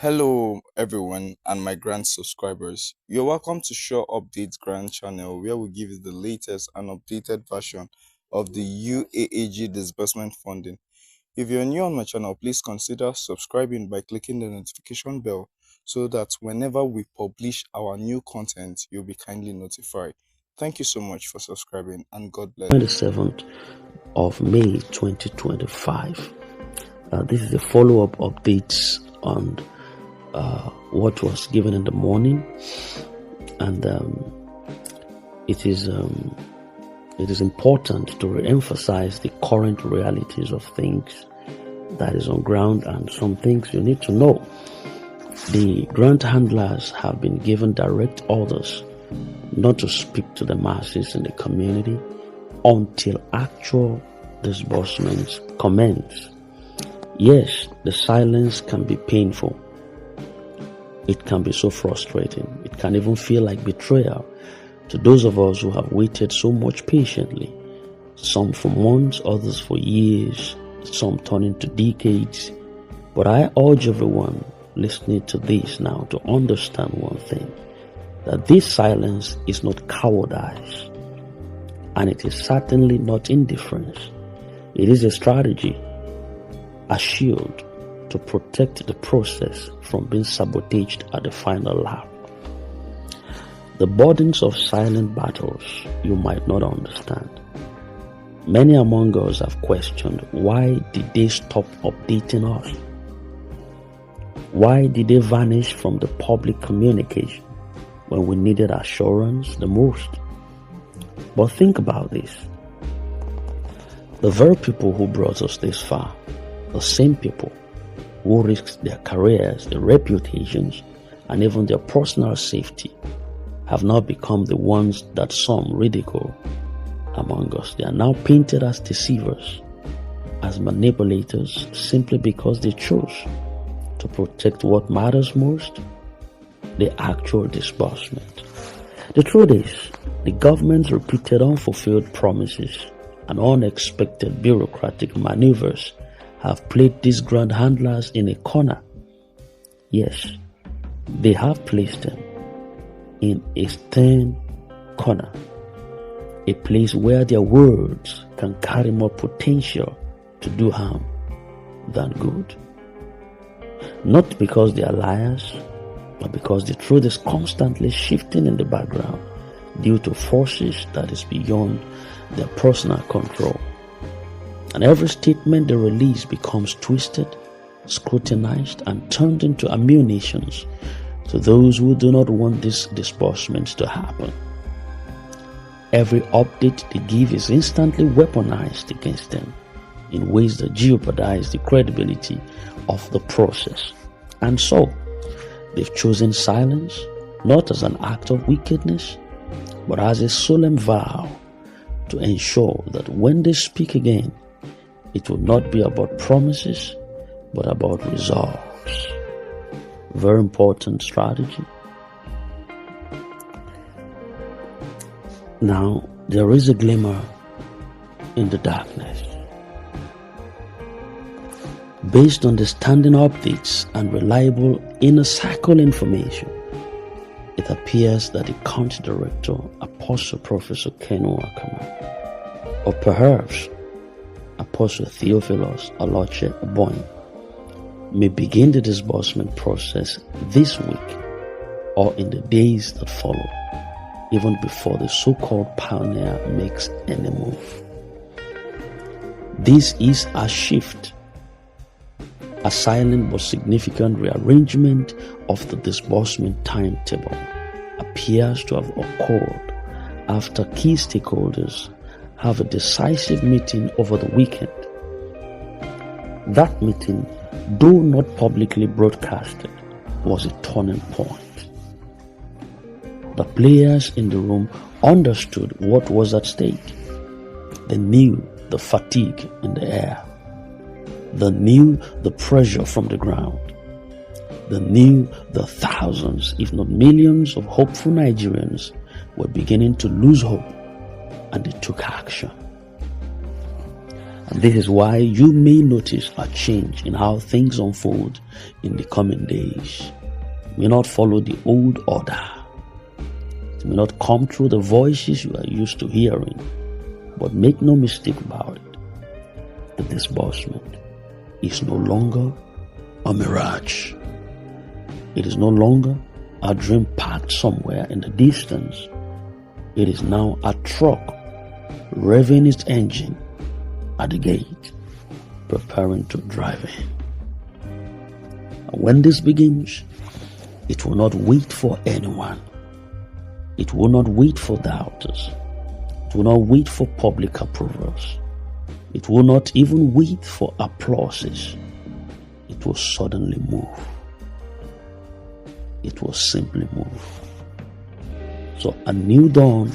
Hello everyone and my grant subscribers. You're welcome to Updates Grant channel where we give you the latest and updated version of the UAAG disbursement funding. If you're new on my channel, please consider subscribing by clicking the notification bell so that whenever we publish our new content, you'll be kindly notified. Thank you so much for subscribing and God bless. 27th of May 2025. This is a follow-up updates on what was given in the morning, and it is important to re-emphasize the current realities of things that is on ground and some things you need to know. The grant handlers have been given direct orders not to speak to the masses in the community until actual disbursements commence. Yes, the silence can be painful. It can be so frustrating. It can even feel like betrayal to those of us who have waited so much patiently, some for months, others for years, some turning to decades. But I urge everyone listening to this now to understand one thing, that this silence is not cowardice, and it is certainly not indifference. It is a strategy, a shield to protect the process from being sabotaged at the final lap. The burdens of silent battles you might not understand. Many among us have questioned, why did they stop updating us? Why did they vanish from the public communication when we needed assurance the most? But think about this. The very people who brought us this far, the same people who risked their careers, their reputations, and even their personal safety, have now become the ones that some ridicule among us. They are now painted as deceivers, as manipulators, simply because they chose to protect what matters most, the actual disbursement. The truth is, the government's repeated unfulfilled promises and unexpected bureaucratic maneuvers have played these grant handlers in a corner. Yes, they have placed them in a stern corner, a place where their words can carry more potential to do harm than good. Not because they are liars, but because the truth is constantly shifting in the background due to forces that is beyond their personal control. And every statement they release becomes twisted, scrutinized, and turned into ammunitions to those who do not want these disbursements to happen. Every update they give is instantly weaponized against them in ways that jeopardize the credibility of the process. And so, they've chosen silence not as an act of wickedness, but as a solemn vow to ensure that when they speak again, it will not be about promises, but about results. Very important strategy. Now, there is a glimmer in the darkness. Based on the standing updates and reliable inner circle information, it appears that the county director, Apostle Professor Ken Wakama, or perhaps Apostle Theophilus Aloche Aboyne, may begin the disbursement process this week or in the days that follow, even before the so-called pioneer makes any move. This is a shift, a silent but significant rearrangement of the disbursement timetable appears to have occurred after key stakeholders have a decisive meeting over the weekend. That meeting, though not publicly broadcasted, was a turning point. The players in the room understood what was at stake. They knew the fatigue in the air. They knew the pressure from the ground. They knew the thousands, if not millions, of hopeful Nigerians were beginning to lose hope, and they took action. And this is why you may notice a change in how things unfold in the coming days. It may not follow the old order. It may not come through the voices you are used to hearing. But make no mistake about it. The disbursement is no longer a mirage. It is no longer a dream parked somewhere in the distance. It is now a truck revving its engine at the gate, preparing to drive in. And when this begins, it will not wait for anyone. It will not wait for doubters. It will not wait for public approvals. It will not even wait for applauses. It will suddenly move. It will simply move. So a new dawn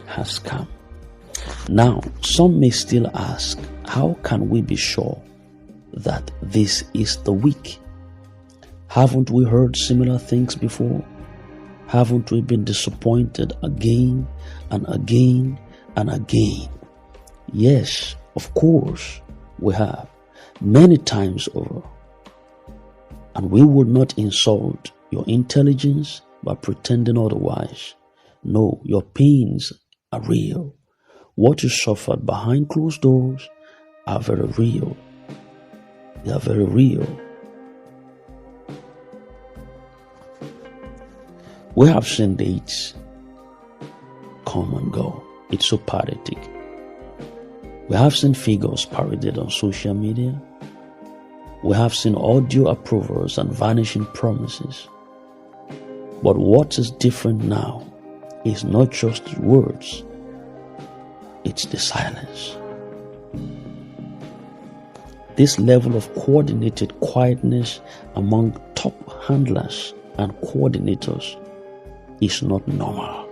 has come. Now, some may still ask, how can we be sure that this is the week? Haven't we heard similar things before? Haven't we been disappointed again and again and again? Yes, of course, we have, many times over. And we would not insult your intelligence by pretending otherwise. No, your pains are real. What you suffered behind closed doors are very real. They are very real. We have seen dates come and go. It's so pathetic. We have seen figures paraded on social media. We have seen audio approvals and vanishing promises. But what is different now is not just words, it's the silence. This level of coordinated quietness among top handlers and coordinators is not normal.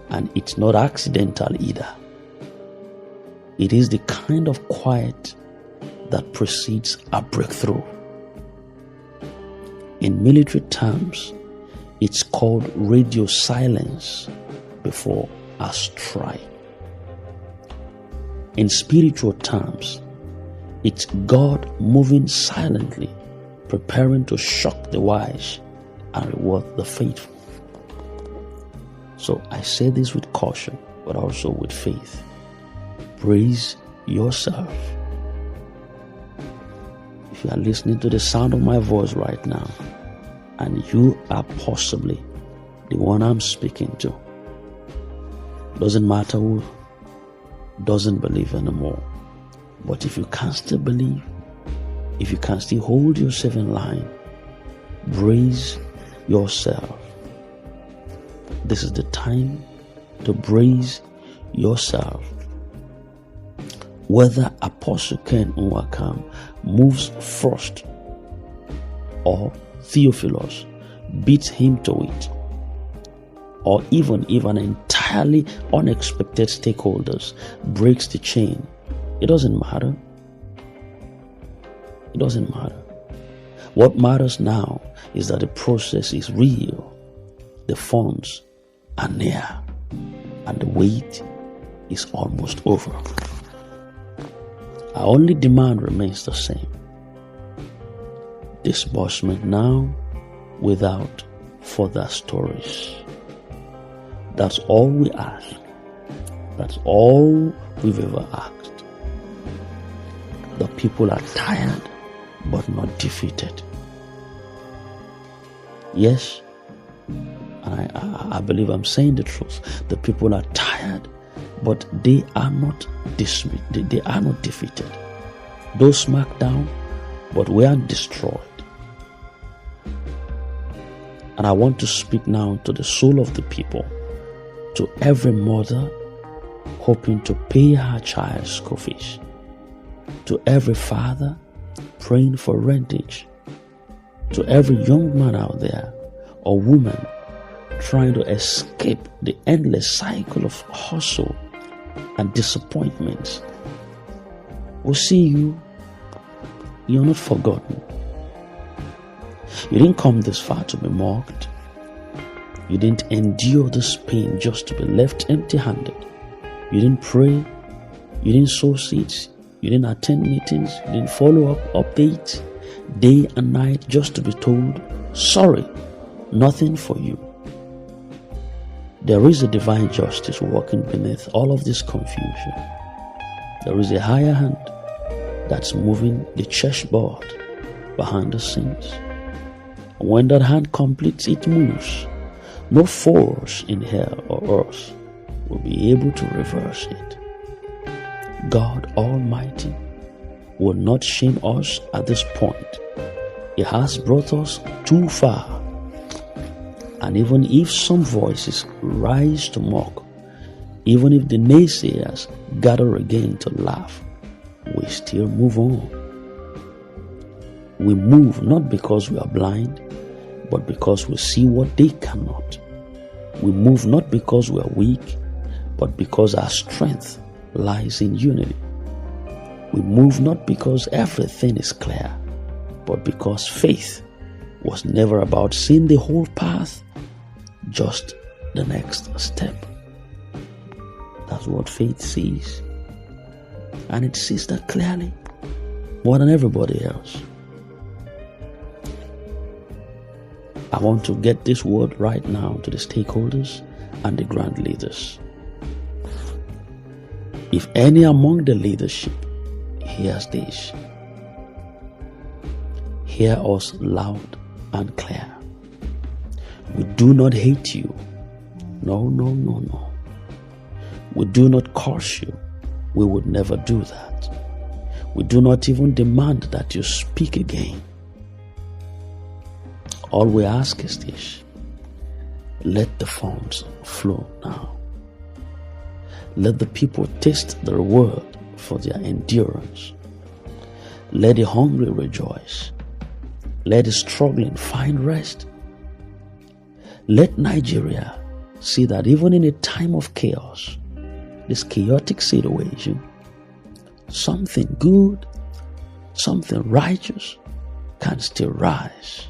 And it's not accidental either. It is the kind of quiet that precedes a breakthrough. In military terms, it's called radio silence before a strike. In spiritual terms, it's God moving silently, preparing to shock the wise and reward the faithful. So I say this with caution, but also with faith. Praise yourself. If you are listening to the sound of my voice right now, and you are possibly the one I'm speaking to, doesn't matter who doesn't believe anymore, but if you can still believe, if you can still hold yourself in line, brace yourself. This is the time to brace yourself. Whether Apostle Ken Nwakam moves first or Theophilus beats him to it, or even if an entirely unexpected stakeholders breaks the chain, it doesn't matter. It doesn't matter. What matters now is that the process is real, the funds are near, and the wait is almost over. Our only demand remains the same. Disbursement now without further stories. That's all we ask. That's all we've ever asked. The people are tired but not defeated. Yes, and I believe I'm saying the truth. The people are tired, but they are not dismissed. They are not defeated. Those smacked down, but we are destroyed. And I want to speak now to the soul of the people, to every mother hoping to pay her child's school fees, to every father praying for rentage, to every young man out there or woman trying to escape the endless cycle of hustle and disappointments. We'll see you. You're not forgotten. You didn't come this far to be mocked. You didn't endure this pain just to be left empty-handed. You didn't pray. You didn't sow seeds. You didn't attend meetings. You didn't follow up updates day and night just to be told, sorry, nothing for you. There is a divine justice working beneath all of this confusion. There is a higher hand that's moving the chessboard behind the scenes. When that hand completes its moves, no force in hell or earth will be able to reverse it. God Almighty will not shame us at this point. He has brought us too far. And even if some voices rise to mock, even if the naysayers gather again to laugh, we still move on. We move not because we are blind, but because we see what they cannot. We move not because we are weak, but because our strength lies in unity. We move not because everything is clear, but because faith was never about seeing the whole path, just the next step. That's what faith sees. And it sees that clearly, more than everybody else. I want to get this word right now to the stakeholders and the grant leaders. If any among the leadership hears this, hear us loud and clear. We do not hate you. No, no, no, no. We do not curse you. We would never do that. We do not even demand that you speak again. All we ask is this: let the funds flow now. Let the people taste the reward for their endurance. Let the hungry rejoice. Let the struggling find rest. Let Nigeria see that even in a time of chaos, this chaotic situation, something good, something righteous can still rise.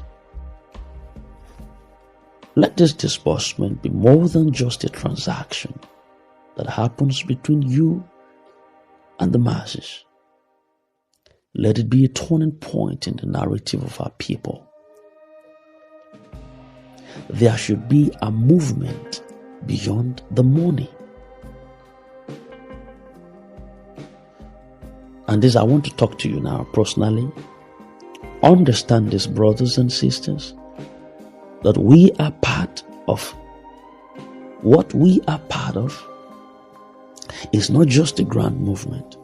Let this disbursement be more than just a transaction that happens between you and the masses. Let it be a turning point in the narrative of our people. There should be a movement beyond the money. And this, I want to talk to you now personally. Understand this, brothers and sisters, that we are part of what we are part of is not just a grand movement.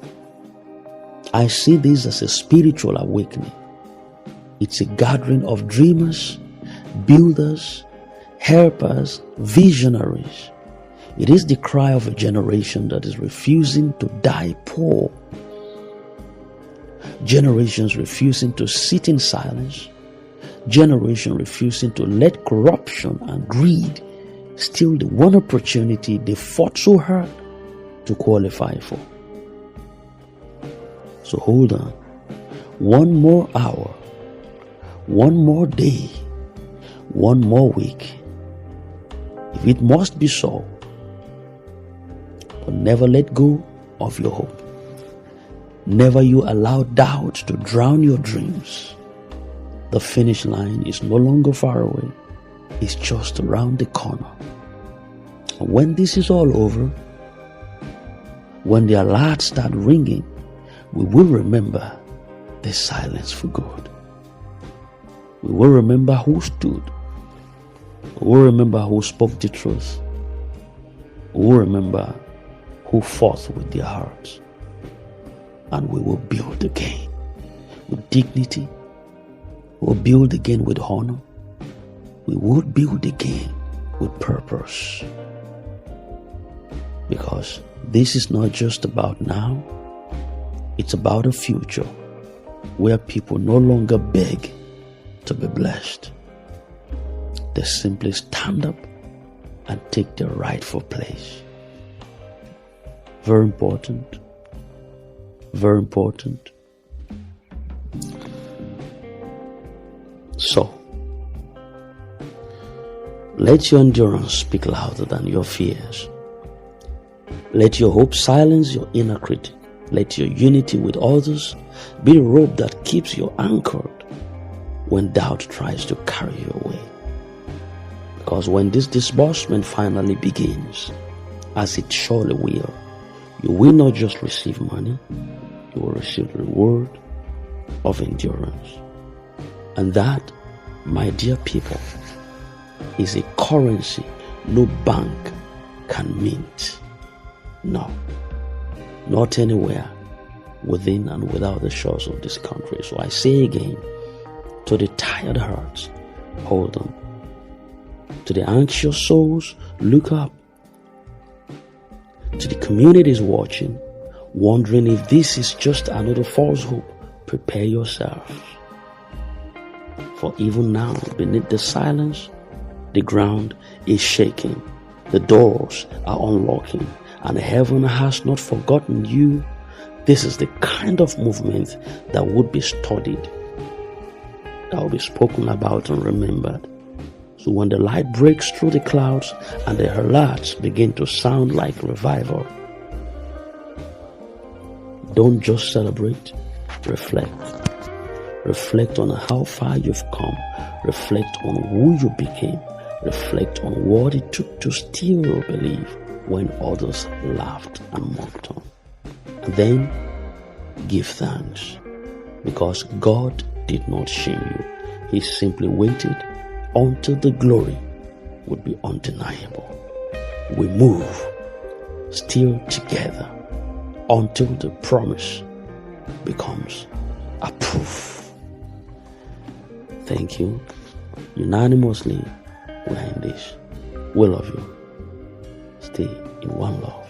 I see this as a spiritual awakening. It's a gathering of dreamers, builders, helpers, visionaries. It is the cry of a generation that is refusing to die poor. Generations refusing to sit in silence. Generation refusing to let corruption and greed steal the one opportunity they fought so hard to qualify for. So hold on. One more hour, one more day, one more week. If it must be so, but never let go of your hope. Never you allow doubt to drown your dreams. The finish line is no longer far away. It's just around the corner. And when this is all over, when the alerts start ringing, we will remember the silence for good. We will remember who stood. We will remember who spoke the truth. We will remember who fought with their hearts. And we will build again with dignity. We will build again with honor. We will build again with purpose. Because this is not just about now. It's about a future where people no longer beg to be blessed. They simply stand up and take their rightful place. Very important. Very important. So, let your endurance speak louder than your fears. Let your hope silence your inner critic. Let your unity with others be the rope that keeps you anchored when doubt tries to carry you away. Because when this disbursement finally begins, as it surely will not just receive money, you will receive the reward of endurance. And that, my dear people, is a currency no bank can mint. No, not anywhere within and without the shores of this country. So I say again, to the tired hearts, hold on. To the anxious souls, look up. To the communities watching, wondering if this is just another false hope, prepare yourselves. For even now, beneath the silence, the ground is shaking, the doors are unlocking, and heaven has not forgotten you. This is the kind of movement that would be studied, that will be spoken about and remembered. So when the light breaks through the clouds and the alerts begin to sound like revival, don't just celebrate, reflect. Reflect on how far you've come. Reflect on who you became. Reflect on what it took to still believe when others laughed and mocked on. And then give thanks, because God did not shame you. He simply waited until the glory would be undeniable. We move still together until the promise becomes a proof. Thank you. Unanimously, we're in this. We love you. Stay in one love.